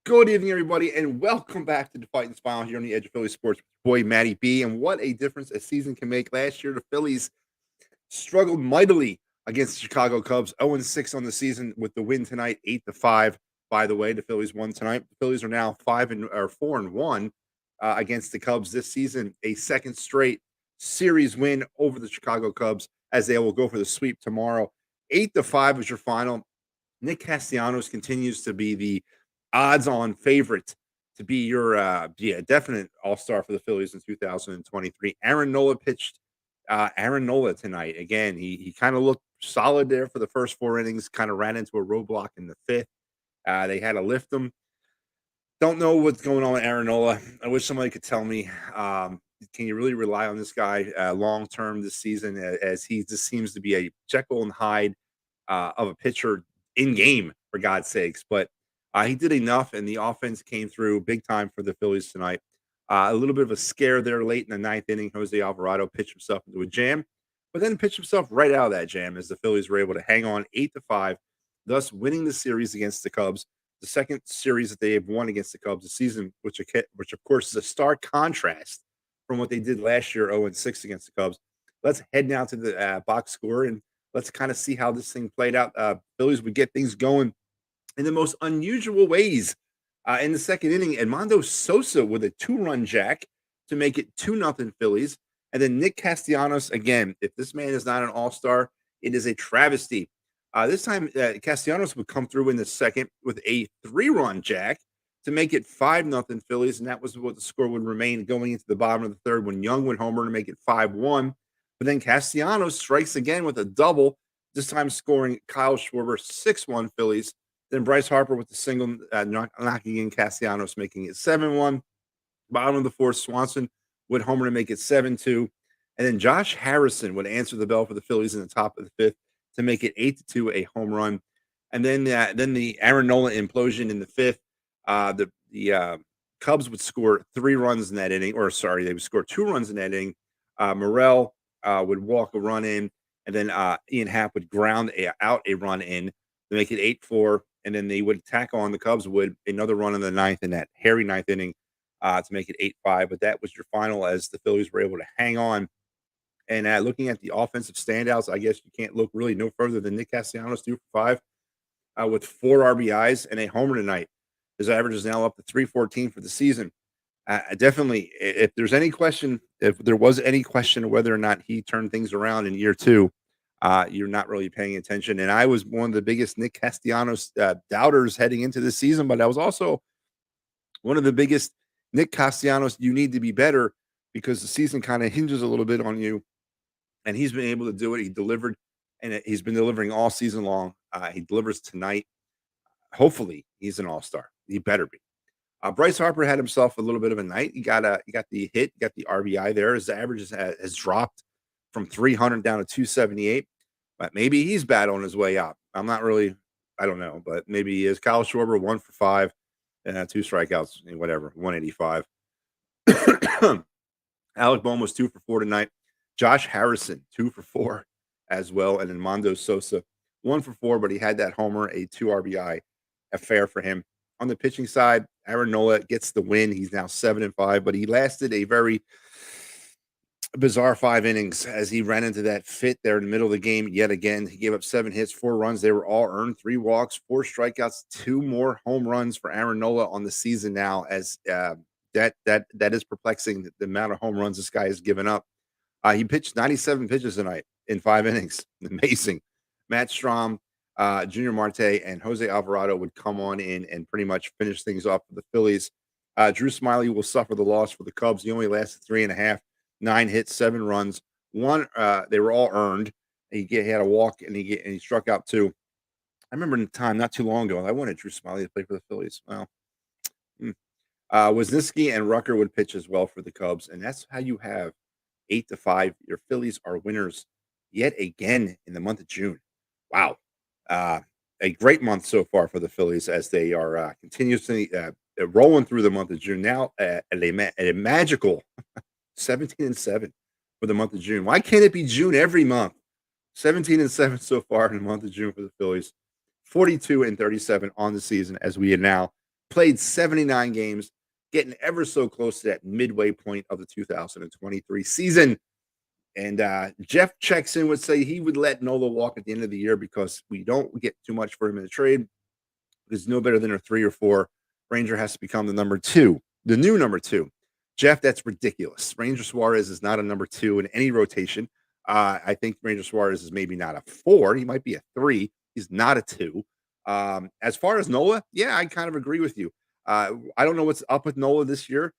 Good evening, everybody, and welcome back to the Phightins Final here on the Edge of Philly Sports. Boy, Matty B, and what a difference a season can make. Last year, the Phillies struggled mightily against the Chicago Cubs, 0-6 on the season with the win tonight, 8-5. By the way, the Phillies won tonight. The Phillies are now 4-1 against the Cubs this season, a second straight series win over the Chicago Cubs as they will go for the sweep tomorrow. 8-5 is your final. Nick Castellanos continues to be the odds-on favorite to be your definite all-star for the Phillies in 2023. Aaron Nola pitched. Aaron Nola tonight again. He kind of looked solid there for the first 4 innings. Kind of ran into a roadblock in the fifth. They had to lift him. Don't know what's going on with Aaron Nola. I wish somebody could tell me. Can you really rely on this guy long term this season? As he just seems to be a Jekyll and Hyde of a pitcher in game, for God's sakes. But he did enough, and the offense came through big time for the Phillies tonight. A little bit of a scare there late in the ninth inning. Jose Alvarado pitched himself into a jam, but then pitched himself right out of that jam as the Phillies were able to hang on 8-5, thus winning the series against the Cubs, the second series that they have won against the Cubs this season, which of course is a stark contrast from what they did last year, 0-6 against the Cubs. Let's head now to the box score and let's kind of see how this thing played out. Phillies would get things going in the most unusual ways. In the second inning, Edmundo Sosa with a 2-run jack to make it 2-0 Phillies. And then Nick Castellanos, again, if this man is not an all-star, it is a travesty. This time, Castellanos would come through in the second with a 3-run jack to make it 5-0 Phillies. And that was what the score would remain going into the bottom of the third when Young went homer to make it 5-1. But then Castellanos strikes again with a double, this time scoring Kyle Schwarber 6-1 Phillies. Then Bryce Harper with the single knocking in Castellanos, making it 7-1. Bottom of the fourth, Swanson would homer to make it 7-2. And then Josh Harrison would answer the bell for the Phillies in the top of the fifth to make it 8-2, a home run. And then the Aaron Nola implosion in the fifth. The Cubs would score 3 runs in that inning, they would score 2 runs in that inning. Morel would walk a run in, and then Ian Happ would ground out a run in to make it 8-4. And then they would tack on, the Cubs would, another run in the ninth in that hairy ninth inning to make it 8-5. But that was your final as the Phillies were able to hang on. And looking at the offensive standouts, I guess you can't look really no further than Nick Castellanos, 2 for 5 with 4 RBIs and a homer tonight. His average is now up to 314 for the season. Definitely, if there was any question of whether or not he turned things around in year 2, you're not really paying attention. And I was one of the biggest Nick Castellanos doubters heading into this season, but I was also one of the biggest Nick Castellanos, you need to be better because the season kind of hinges a little bit on you. And he's been able to do it. He delivered, and he's been delivering all season long. He delivers tonight. Hopefully, he's an all-star. He better be. Bryce Harper had himself a little bit of a night. He got the hit, got the RBI there. His average has dropped from 300 down to 278. But maybe he's bad on his way up. I don't know, but maybe he is. Kyle Schwarber, 1 for 5, 2 strikeouts, whatever, 185. Alec Bohm was 2 for 4 tonight. Josh Harrison, 2 for 4 as well. And then Edmundo Sosa, 1 for 4, but he had that homer, a 2 RBI affair for him. On the pitching side, Aaron Nola gets the win. He's now 7-5, but he lasted a very bizarre 5 innings as he ran into that fit there in the middle of the game yet again. He gave up 7 hits, 4 runs. They were all earned, 3 walks, 4 strikeouts, 2 more home runs for Aaron Nola on the season now, as that is perplexing, the amount of home runs this guy has given up. He pitched 97 pitches tonight in 5 innings. Amazing. Matt Strahm, Junior Marte, and Jose Alvarado would come on in and pretty much finish things off for the Phillies. Drew Smyly will suffer the loss for the Cubs. He only lasted 3.5, 9 hits, 7 runs. They were all earned. He had a walk, and he struck out 2. I remember in the time not too long ago, I wanted Drew Smyly to play for the Phillies. Well, Wisniewski and Rucker would pitch as well for the Cubs, and that's how you have 8-5. Your Phillies are winners yet again in the month of June. Wow. A great month so far for the Phillies as they are continuously rolling through the month of June now at a magical 17-7 for the month of June. Why can't it be June every month? 17-7 so far in the month of June for the Phillies. 42-37 on the season as we are now played 79 games, getting ever so close to that midway point of the 2023 season. And Jeff checks in would say he would let Nola walk at the end of the year because we don't get too much for him in the trade. He's no better than a 3 or 4. Ranger has to become the number 2, the new number 2. Jeff, that's ridiculous. Ranger Suarez is not a number 2 in any rotation. I think Ranger Suarez is maybe not a 4. He might be a 3. He's not a 2. As far as Nola, yeah, I kind of agree with you. I don't know what's up with Nola this year.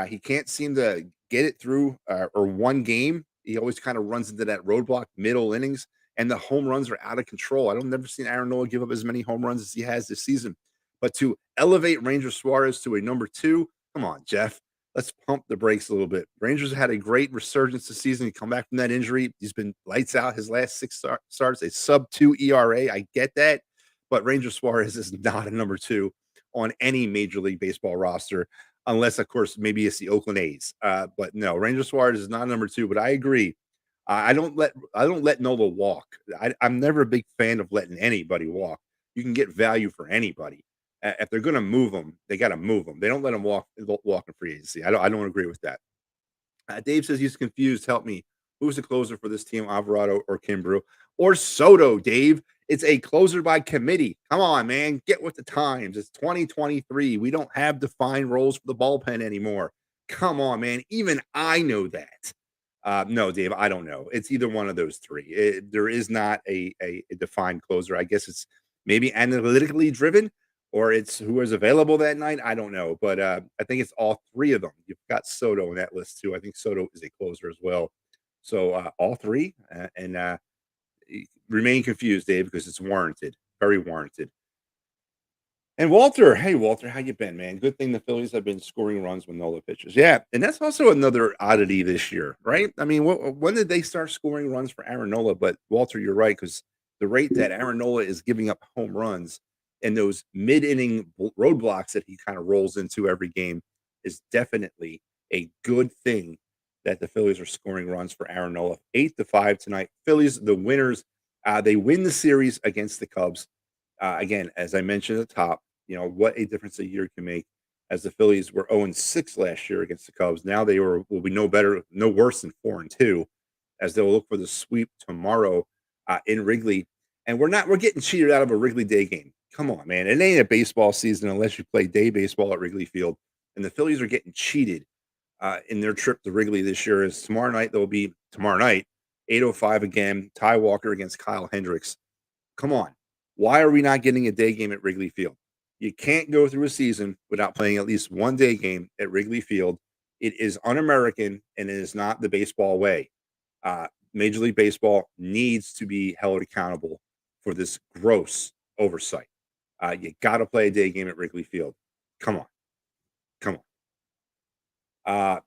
He can't seem to get it through or one game. He always kind of runs into that roadblock middle innings, and the home runs are out of control. I don't never seen Aaron Nola give up as many home runs as he has this season. But to elevate Ranger Suarez to a number 2, come on, Jeff. Let's pump the brakes a little bit. Rangers had a great resurgence this season. He come back from that injury. He's been lights out his last 6 starts, a sub-2 ERA. I get that, but Ranger Suarez is not a number 2 on any Major League Baseball roster, unless, of course, maybe it's the Oakland A's. But no, Ranger Suarez is not number 2. But I agree. I don't let Nola walk. I'm never a big fan of letting anybody walk. You can get value for anybody. If they're going to move them, they got to move them. They don't let them walk in free agency. I don't agree with that. Dave says he's confused. Help me. Who's the closer for this team, Alvarado or Kimbrough or Soto, Dave? It's a closer by committee. Come on, man. Get with the times. It's 2023. We don't have defined roles for the bullpen anymore. Come on, man. Even I know that. No, Dave, I don't know. It's either one of those 3. There is not a defined closer. I guess it's maybe analytically driven, or it's who is available that night. I don't know, but I think it's all 3 of them. You've got Soto on that list too. I think Soto is a closer as well. So all 3, and remain confused, Dave, because it's warranted, very warranted. And Walter, hey Walter, how you been, man? Good thing the Phillies have been scoring runs when Nola pitches. Yeah, and that's also another oddity this year, right? I mean, when did they start scoring runs for Aaron Nola? But Walter, you're right, because the rate that Aaron Nola is giving up home runs and those mid-inning roadblocks that he kind of rolls into every game is definitely a good thing that the Phillies are scoring runs for Aaron Nola. 8-5 tonight. Phillies, the winners. They win the series against the Cubs. Again, as I mentioned at the top, what a difference a year can make. As the Phillies were 0-6 last year against the Cubs, now they will be no worse than 4-2, as they will look for the sweep tomorrow in Wrigley. And we're getting cheated out of a Wrigley Day game. Come on, man. It ain't a baseball season unless you play day baseball at Wrigley Field. And the Phillies are getting cheated in their trip to Wrigley this year. Is tomorrow night, 8:05 again. Ty Walker against Kyle Hendricks. Come on. Why are we not getting a day game at Wrigley Field? You can't go through a season without playing at least one day game at Wrigley Field. It is un-American, and it is not the baseball way. Major League Baseball needs to be held accountable for this gross oversight. You got to play a day game at Wrigley Field. Come on.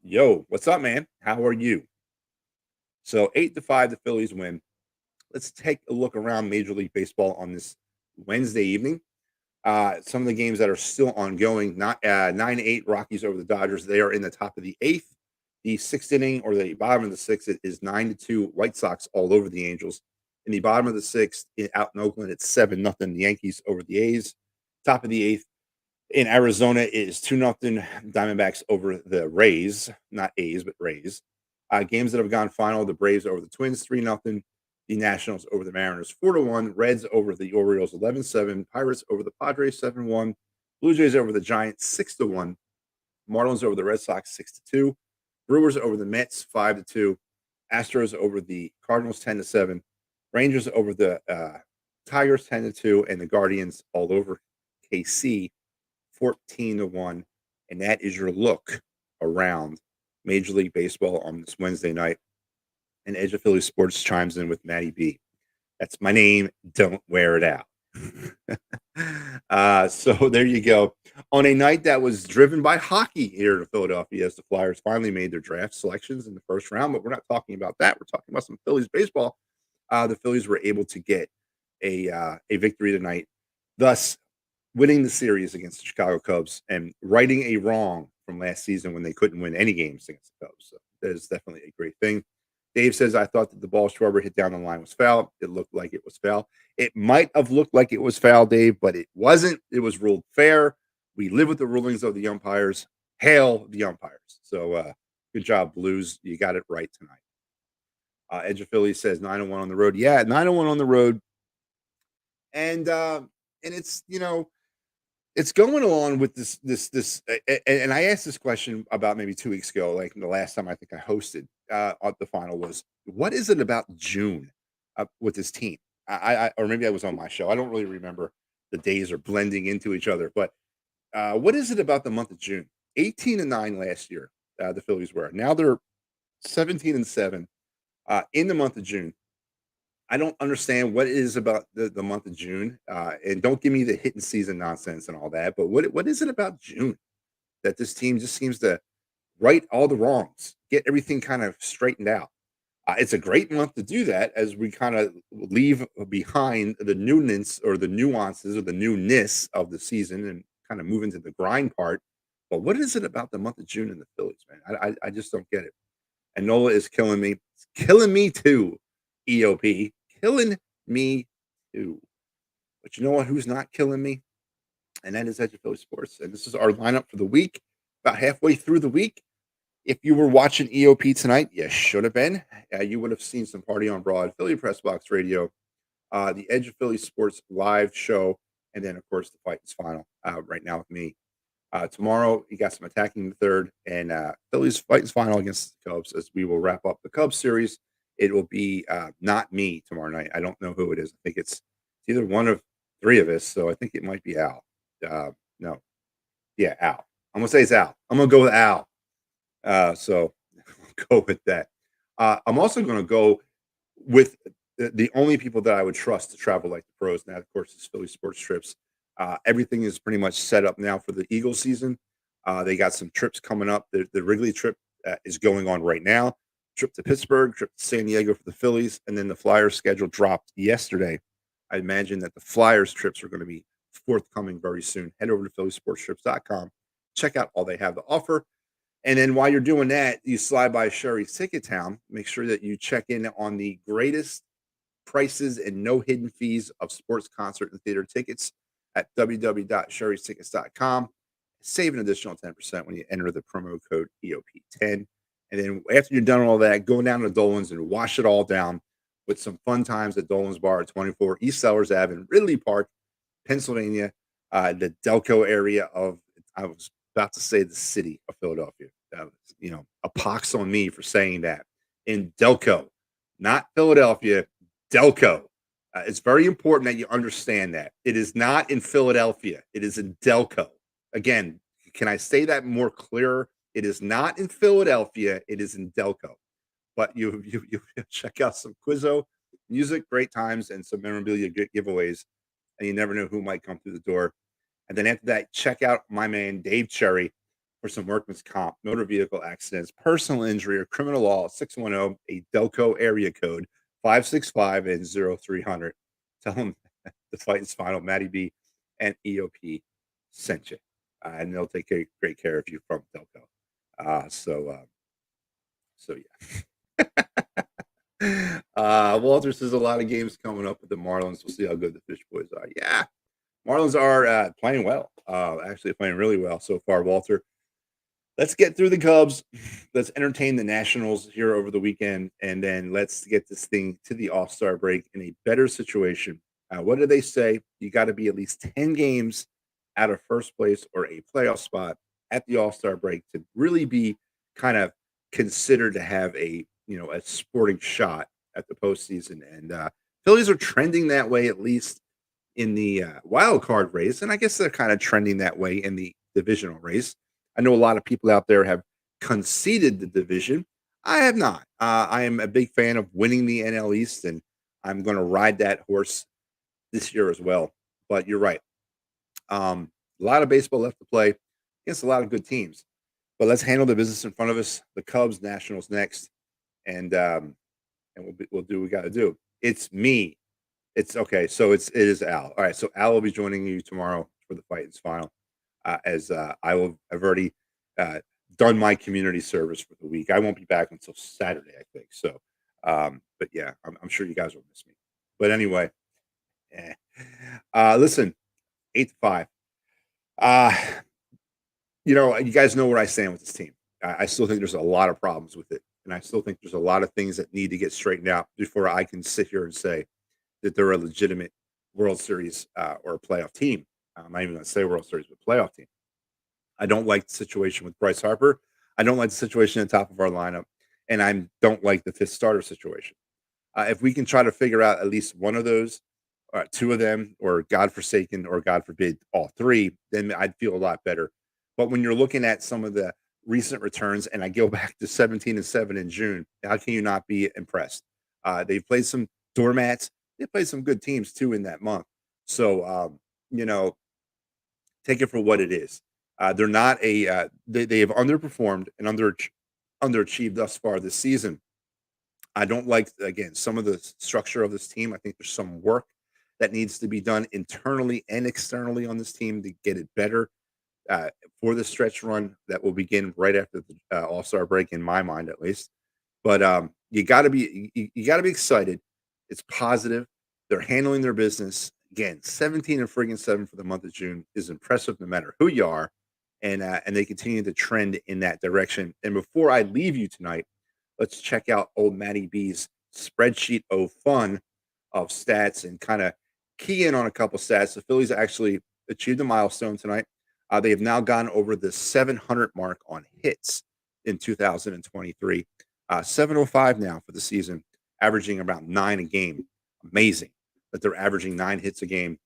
Yo, what's up, man? How are you? So 8-5, the Phillies win. Let's take a look around Major League Baseball on this Wednesday evening. Some of the games that are still ongoing, not 9-8 Rockies over the Dodgers. They are in the top of the 8th. The 6th inning, or the bottom of the 6th, it is 9-2 White Sox all over the Angels. In the bottom of the 6th, out in Oakland, it's 7-0 Yankees over the A's. Top of the 8th, in Arizona, it is 2-0 Diamondbacks over the Rays, not A's, but Rays. Games that have gone final, the Braves over the Twins, 3-0. The Nationals over the Mariners, 4-1. Reds over the Orioles, 11-7. Pirates over the Padres, 7-1. Blue Jays over the Giants, 6-1. Marlins over the Red Sox, 6-2. Brewers over the Mets, 5-2. Astros over the Cardinals, 10-7. Rangers over the Tigers, 10-2. And the Guardians all over KC, 14-1. And that is your look around Major League Baseball on this Wednesday night. And Edge of Philly Sports chimes in with Matty B. That's my name. Don't wear it out. So there you go. On a night that was driven by hockey here in Philadelphia, as the Flyers finally made their draft selections in the first round, but we're not talking about that. We're talking about some Phillies baseball. The Phillies were able to get a victory tonight, thus winning the series against the Chicago Cubs and righting a wrong from last season when they couldn't win any games against the Cubs. So that is definitely a great thing. Dave says, I thought that the ball Schwarber hit down the line was foul. It looked like it was foul. It might have looked like it was foul, Dave, but it wasn't. It was ruled fair. We live with the rulings of the umpires. Hail the umpires. So good job, Blues. You got it right tonight. Edge of Philly says 9-1 on the road. Yeah, 9-1 on the road. And it's it's going along with and I asked this question about maybe 2 weeks ago, like the last time I think I hosted on the final was, what is it about June with this team? Or maybe I was on my show. I don't really remember. The days are blending into each other, but what is it about the month of June? 18-9 last year, the Phillies were. Now they're 17-7 in the month of June. I don't understand what it is about the month of June. And don't give me the hitting season nonsense and all that. But what is it about June that this team just seems to right all the wrongs, get everything kind of straightened out? It's a great month to do that as we kind of leave behind the newness or the nuances or the newness of the season and kind of move into the grind part. But what is it about the month of June in the Phillies, man? I just don't get it. And Nola is killing me. It's killing me too, EOP. Killing me too. But you know what? Who's not killing me? And that is Edge of Philly Sports. And this is our lineup for the week. About halfway through the week. If you were watching EOP tonight, you should have been. You would have seen some Party on Broad, Philly Press Box Radio, the Edge of Philly Sports live show, and then, of course, the Phightins final right now with me. Tomorrow, you got some Attacking the Third and Phillies Phightins final against the Cubs as we will wrap up the Cubs series. It will be not me tomorrow night. I don't know who it is. I think it's either one of three of us, so I think it might be Al. No. Yeah, Al. I'm going to say it's Al. I'm going to go with Al. So go with that. I'm also going to go with the only people that I would trust to travel like the pros. Now, of course, is Philly Sports Trips. Everything is pretty much set up now for the Eagles season. They got some trips coming up. The Wrigley trip is going on right now. Trip to Pittsburgh, trip to San Diego for the Phillies, and then the Flyers schedule dropped yesterday. I imagine that the Flyers trips are going to be forthcoming very soon. Head over to phillysportstrips.com. Check out all they have to offer. And then while you're doing that, you slide by Sherry's Ticket Town. Make sure that you check in on the greatest prices and no hidden fees of sports, concert, and theater tickets at www.sherrystickets.com. Save an additional 10% when you enter the promo code EOP10. And then after you're done all that, go down to Dolan's and wash it all down with some fun times at Dolan's Bar at 24 East Sellers Ave in Ridley Park, Pennsylvania, the Delco area of, I was about to say the city of Philadelphia. A pox on me for saying that. In Delco, not Philadelphia, Delco. It's very important that you understand that. It is not in Philadelphia. It is in Delco. Again, can I say that more clearer? It is not in Philadelphia. It is in Delco. But you check out some Quizzo music, great times, and some memorabilia giveaways. And you never know who might come through the door. And then after that, check out my man, Dave Cherry, for some workman's comp, motor vehicle accidents, personal injury, or criminal law, 610, a Delco area code, 565 and 0300. Tell them the Phightins final, Matty B and EOP sent you. And they'll take great care of you from Delco. So yeah. Walter says a lot of games coming up with the Marlins. We'll see how good the Fish Boys are. Yeah. Marlins are playing well. Actually playing really well so far, Walter. Let's get through the Cubs. Let's entertain the Nationals here over the weekend, and then let's get this thing to the All-Star break in a better situation. What do they say? You got to be at least 10 games out of first place or a playoff spot at the All-Star break to really be kind of considered to have a sporting shot at the postseason. And Phillies are trending that way, at least in the wild card race, and I guess they're kind of trending that way in the divisional race. I know a lot of people out there have conceded the division. I have not. I am a big fan of winning the NL East, and I'm going to ride that horse this year as well. But you're right. A lot of baseball left to play against a lot of good teams. But let's handle the business in front of us. The Cubs, Nationals next, and we'll do what we got to do. It's me. It's okay. So it is Al. All right. So Al will be joining you tomorrow for the Phightins final. I've already done my community service for the week. I won't be back until Saturday, I think. So, but yeah, I'm sure you guys will miss me. But anyway, listen, 8-5. You guys know where I stand with this team. I still think there's a lot of problems with it, and I still think there's a lot of things that need to get straightened out before I can sit here and say that they're a legitimate World Series or a playoff team. I'm not even going to say World Series, but playoff team. I don't like the situation with Bryce Harper. I don't like the situation at the top of our lineup, and I don't like the fifth starter situation. If we can try to figure out at least one of those, two of them, or God forsaken, or God forbid, all three, then I'd feel a lot better. But when you're looking at some of the recent returns, and I go back to 17-7 in June, how can you not be impressed? They've played some doormats. They played some good teams too in that month. So, you know, take it for what it is. They're not they have underperformed and underachieved thus far this season. I don't like, again, some of the structure of this team. I think there's some work that needs to be done internally and externally on this team to get it better uh, for the stretch run that will begin right after the All Star break, in my mind at least. But you got to be excited. It's positive. They're handling their business again. 17-7 for the month of June is impressive, no matter who you are, and they continue to trend in that direction. And before I leave you tonight, let's check out old Matty B's spreadsheet of fun of stats and kind of key in on a couple stats. The Phillies actually achieved a milestone tonight. They have now gone over the 700 mark on hits in 2023. 705 now for the season, averaging about 9 a game. Amazing that they're averaging 9 hits a game.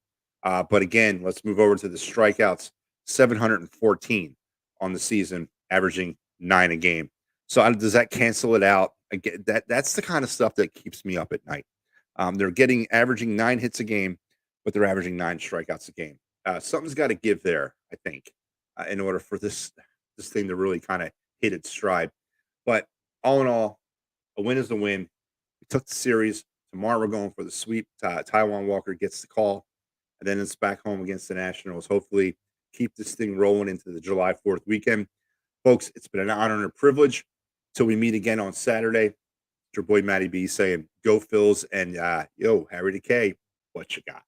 But again, let's move over to the strikeouts. 714 on the season, averaging 9 a game. So does that cancel it out? Again, that's the kind of stuff that keeps me up at night. They're averaging 9 hits a game, but they're averaging 9 strikeouts a game. Something's got to give there, I think, in order for this thing to really kind of hit its stride. But all in all, a win is a win. We took the series. Tomorrow we're going for the sweep. Taijuan Walker gets the call, and then it's back home against the Nationals. Hopefully, keep this thing rolling into the July 4th weekend. Folks, it's been an honor and a privilege. Till we meet again on Saturday, it's your boy Matty B saying, go Phils, and yo, Harry the K, what you got?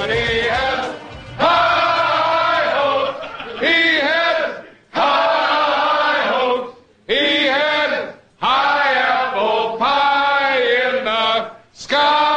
He had high hopes. He had high hopes. He had high apple pie in the sky.